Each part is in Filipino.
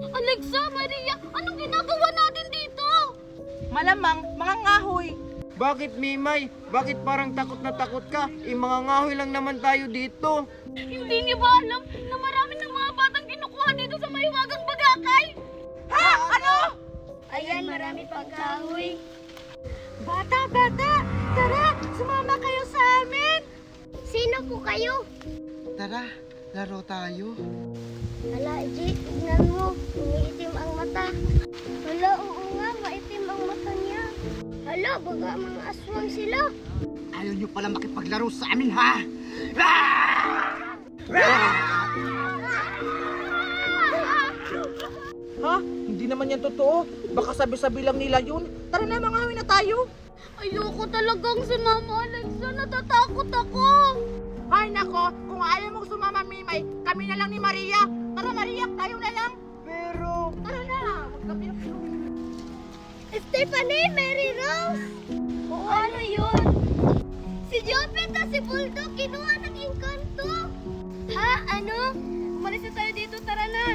Alexa, Maria, anong ginagawa natin dito? Malamang, mga ngahoy. Bakit, Mimay? Bakit parang takot na takot ka? Mga ngahoy lang naman tayo dito. Hindi niyo ba alam na marami ng mga batang kinukuha dito sa Mahiwagang Bagakay? Ha? Ano? Ayan, marami pang kahoy. Bata! Tara, sumama kayo sa amin! Sino po kayo? Tara, laro tayo. Hala, Iji, tignan mo. Umiitim ang mata. Hala, oo nga, maitim ang mata niya. Hala, baga mga aswang sila. Ayaw nyo pala makipaglaro sa amin, ha? Ha? Hindi naman yan totoo. Baka sabi-sabi lang nila yun. Tara na, mga ngahoy na tayo. Ayoko talagang sumama, Alexa. Natatakot ako. Ay nako, kung ayaw mong sumama, Mimay, kami na lang ni Maria. Tara, Maria, tayo na lang. Pero... Tara na. Stephanie, Mary Rose. Oo, ano yun? Si Jopet at si Bulldog kinuha ng engkanto. Ha? Ano? Umalis na tayo dito, tara na.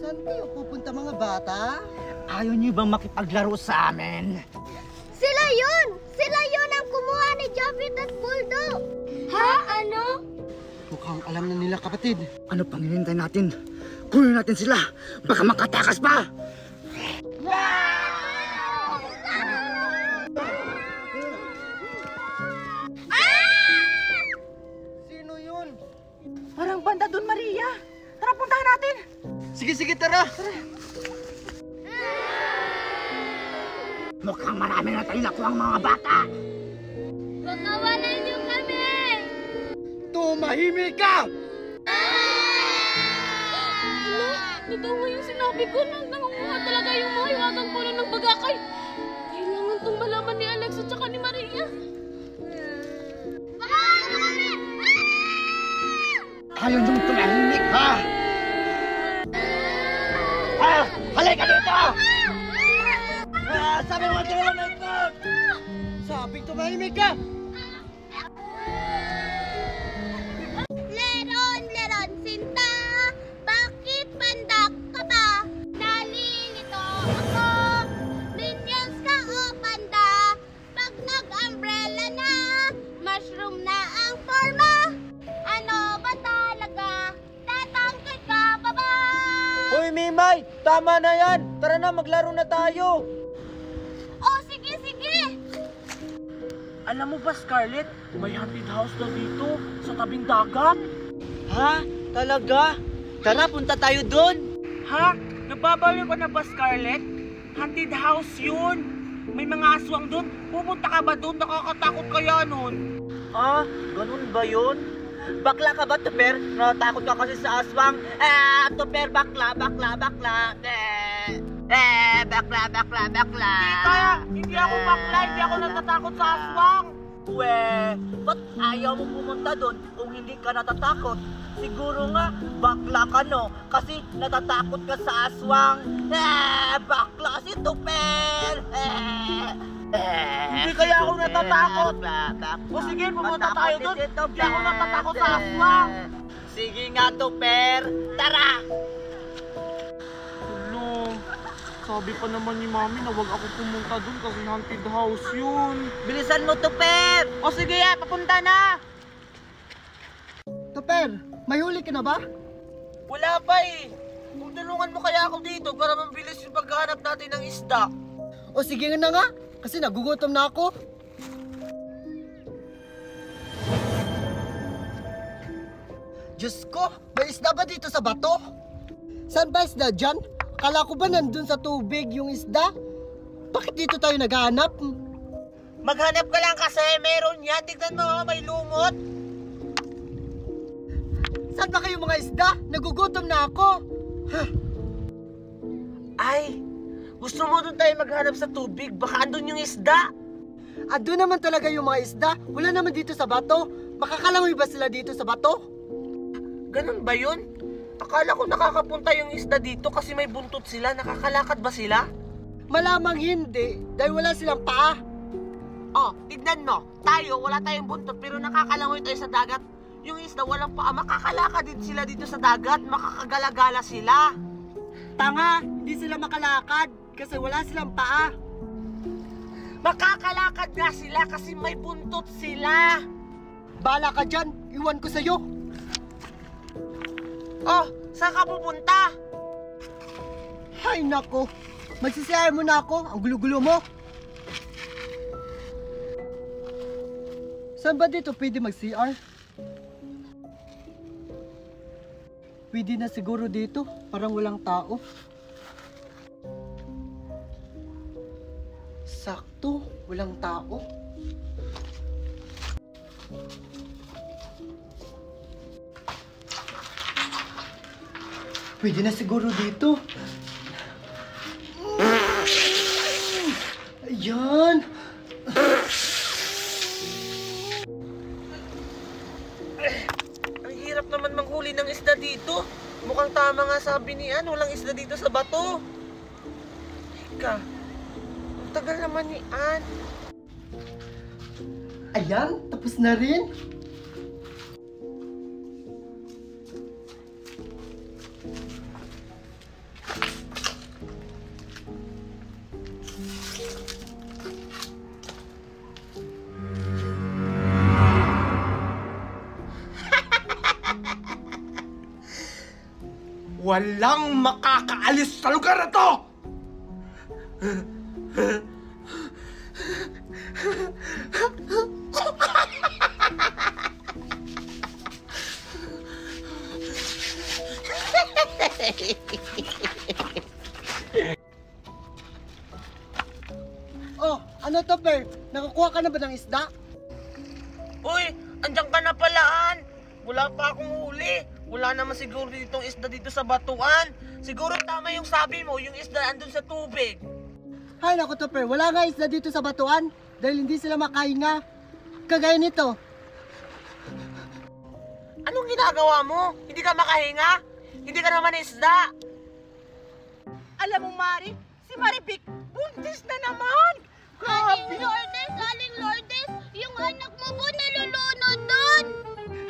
Saan kayo pupunta, mga bata? Ayaw nyo bang makipaglaro sa amin? Sila yun! Sila yun ang kumuha ni Jopet at Bulldog. Ha? Ano? Mukhang alam na nila, kapatid. Ano pang hinintay natin? Kunin natin sila! Baka makatakas pa! Sino yun? Parang banda doon, Maria. Tara, puntahan natin. Sige, tara! Mukhang marami na tayo nakuha ang mga bata! Pakawalan niyo kami! Tumahimik ka! Totoo nga yung sinabi ko na nangunguha talaga yung mga hiwagang puno ng Bagakay. Kailangan itong malaman ni Alex at saka ni Maria. Ayaw niyong tumahimik, ha? Halika dito! Sabi mo tumahimik ka! Sabing tumahimik ka! Leron, Sinta! Bakit pandak ka ba? Nalilito ako! Minions ka o panda? Pag nag-umbrella na, mushroom na ang forma. Ano ba talaga? Tatangkad ka pa ba? Hoy, Mimay! Tama na yan! Tara na, maglaro na tayo! Oh, sige! Alam mo ba, Scarlett, may haunted house daw dito sa tabing dagat. Ha? Talaga? Tara, punta tayo doon! Ha? Nababaliw ka na ba, Scarlett? Haunted house yun. May mga aswang doon. Pupunta ka ba doon? Nakakatakot kaya nun. Ah, ganun ba yun? Bakla ka ba, Tuper? Natatakot ka kasi sa aswang. Tuper, bakla. Bakla. Hindi ako bakla. Hindi ako natatakot sa aswang. Ba't ayaw mo pumunta doon kung hindi ka natatakot? Siguro nga, bakla ka, no? Kasi natatakot ka sa aswang. Bakla si Tuper! Hindi kaya ako natatakot. O sige, pumunta tayo doon. Hindi ako natatakot sa aswang. Sige nga, Tuper. Tara! Ano? Sabi pa naman ni Mami na wag ako pumunta doon kasi haunted house yun. Bilisan mo, Tuper! O sige, papunta na. Tuper, may huli ka na ba? Wala pa eh. Kung tulungan mo kaya ako dito para mabilis yung paghahanap natin ng isda. O sige na nga, kasi nagugutom na ako. Diyos ko, may isda ba dito sa bato? Saan ba isda dyan? Akala ko ba nandun sa tubig yung isda? Bakit dito tayo naghahanap? Maghanap ka lang kasi meron yan. Tignan mo, may lumot. Saan ba kayo mga isda? Nagugutom na ako. Ay, gusto mo doon tayo maghanap sa tubig? Baka andun yung isda. Doon naman talaga yung mga isda. Wala naman dito sa bato. Makakalangoy ba sila dito sa bato? Ganun ba yun? Akala ko nakakapunta yung isda dito kasi may buntot sila. Nakakalakad ba sila? Malamang hindi, dahil wala silang paa. Oh, tignan mo. Tayo, wala tayong buntot pero nakakalangoy tayo sa dagat. Yung isda walang paa, makakalakad din sila dito sa dagat, makakagala-gala sila. Tanga, hindi sila makalakad kasi wala silang paa. Makakalakad nga sila kasi may buntot sila. Bala ka dyan, iwan ko sa'yo. Oh, saan ka pupunta? Hay nako, magsisiyar mo na ako, ang gulo-gulo mo. Saan ba dito pwede mag-CR? Pwede na siguro dito, parang walang tao. Sakto, walang tao. Pwede na siguro dito. Ayan. Ang hirap naman manghuli ng isda dito. Mukhang tama nga sabi ni Ann, walang isda dito sa bato. Teka, ang tagal naman ni Ann. Ayan, tapos na rin. Walang makakaalis sa lugar na to! Oh, ano to, Ber? Nakakuha ka na ba ng isda? Uy, andyan ka na pala, Ann. Wala pa akong huli. Wala naman siguro ditong isda dito sa batuan. Siguro tama yung sabi mo, yung isda andun sa tubig. Hay nako, Topper, wala nga isda dito sa batuan dahil hindi sila makahinga. Kagaya nito. Anong ginagawa mo? Hindi ka makahinga? Hindi ka naman isda. Alam mo, Mari, si Maribik, buntis na naman! Aling Lourdes, yung anak mo po nalulunod doon.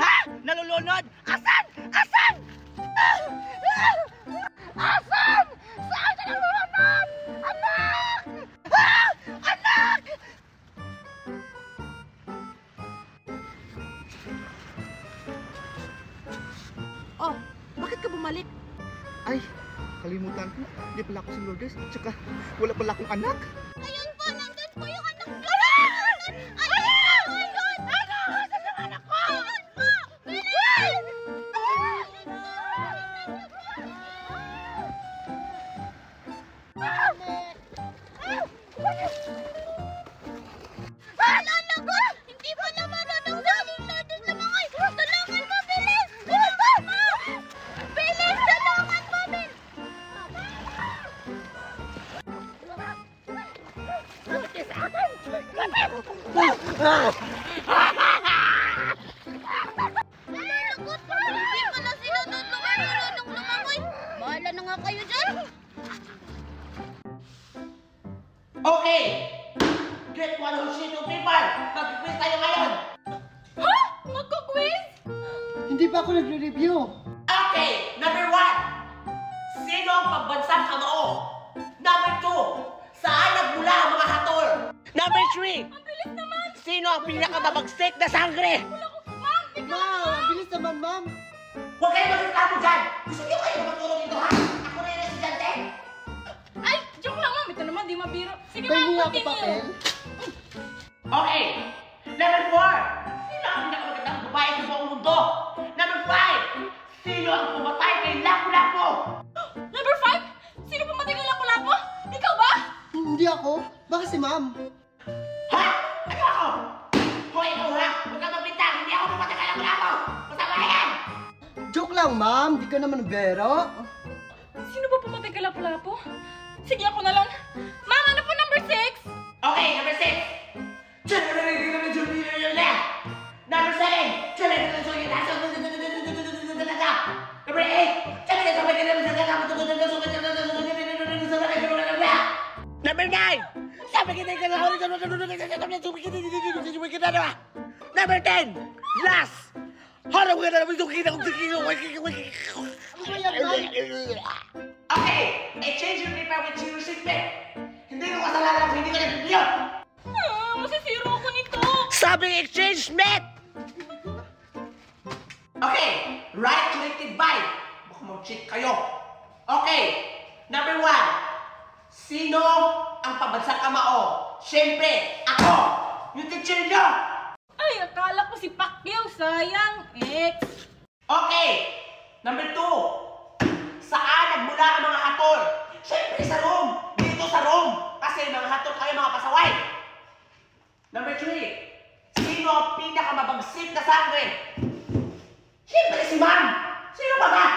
Ha? Nalulunod? Asan? Asan? Asan? Saan ka nalulunod? Anak! Ha? Anak! Oh, bakit ka bumalik? Ay, kalimutan ko. Hindi pala ako si Lourdes. Tsaka wala pala akong anak. Ayun po, nandun po yung anak ko. Hindi pa naman anong saling Lourdes na mga tulungan mo, bilis! Tulungan mo! Bilis, tulungan mo, bilis! Nalalagot pa! Hindi pala sila doon marunong lumangoy! Bahala na nga kayo dyan! Okay! Get one whole sheet of paper! Mag-quiz tayo ngayon! Ha? Magko-quiz? Hindi pa ako nagre-review. Okay! Number 1! Sino ang pambansang kamao? Number 2! Saan nagmula ang mga hatol? Number 3! Ang bilis naman! Sino ang pinakamabagsik na sangre? Wow, ang bilis naman, ma'am. Huwag kayo magreklamo dyan! Gusto niyo kayo magtulong dito, ha? Ako na yung estudyante! Ay, joke lang ma'am. Ito naman, di mabiro. Sige Pahingi ma'am, ako continue. papel. Okay! Number 4! Sino ang pinakamagandang babae sa buong mundo? Number 5! Sino ang pumatay kay Lapu-Lapu? Number 5, sino pumatay kay Lapu-Lapu? Ikaw ba? Hindi ako. Baka si ma'am. Ha? Ano ako? Hoy, ikaw ha? Huwag ka magbintang! Hindi ako pumatay kay Lapu-Lapu! Masama na yan! Joke lang, ma'am. Di ka naman bero. Sino ba pumatay kay Lapu-Lapu? Sige, ako na lang. Ma'am, ano po number 6? Okay, number 6! Number 7! Number 8! Number 9! Number 10! Last! Harap ka na naman itong kita kong Ano ba yan, Ron? Okay, exchange your paper with zero seatbelt. Hindi ko kasalanan kung hindi ka nag-review. Masisiro ako nito. Sabing exchange, mate! Okay, right collective vibe. Baka mag-cheat kayo. Okay, number 1. Sino ang pabansang kamao? Siyempre, ako! Yung teacher nyo! Ay, akala ko si Pacquiao, sayang. Ex. Okay, number 2. Saan nagmula ang mga hatol? Siyempre sa room! Dito sa room! Kasi mga hatol kayo mga pasaway! Number 3. Sino ang pinakamabagsik na sangre? Siyempre si Ma'am! Sino ba ba?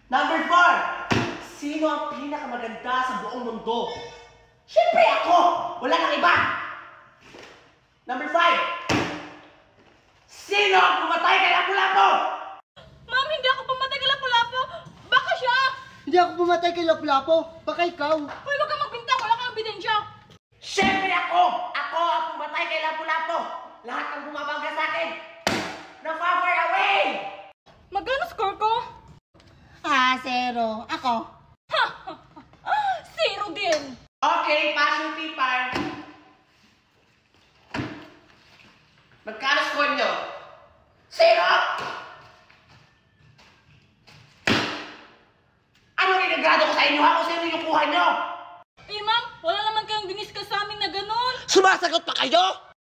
Number 4. Sino ang pinakamaganda sa buong mundo? Siyempre ako! Wala nang iba! Number 5. Sino ang pumatay kay Lapu-Lapu? Ma'am, hindi ako pumatay kay Lapu-Lapu. Baka siya. Hindi ako pumatay kay Lapu-Lapu. Baka ikaw. Hoy, wag kang magbintang. Wala kang ebidensya. Siyempre ako! Ako ang pumatay kay Lapu-Lapu! Lahat ang bumabangga sa akin! Na-far away! Magkano score ko? 0. Ako. Zero din. Okay, pass yung paper. Magkano score nyo? 0! Anong inagrado ko sa inyo ha? Kung sino yung kuha nyo? Eh, ma'am, wala naman kayong diniscuss sa amin na ganon. Sumasagot pa kayo?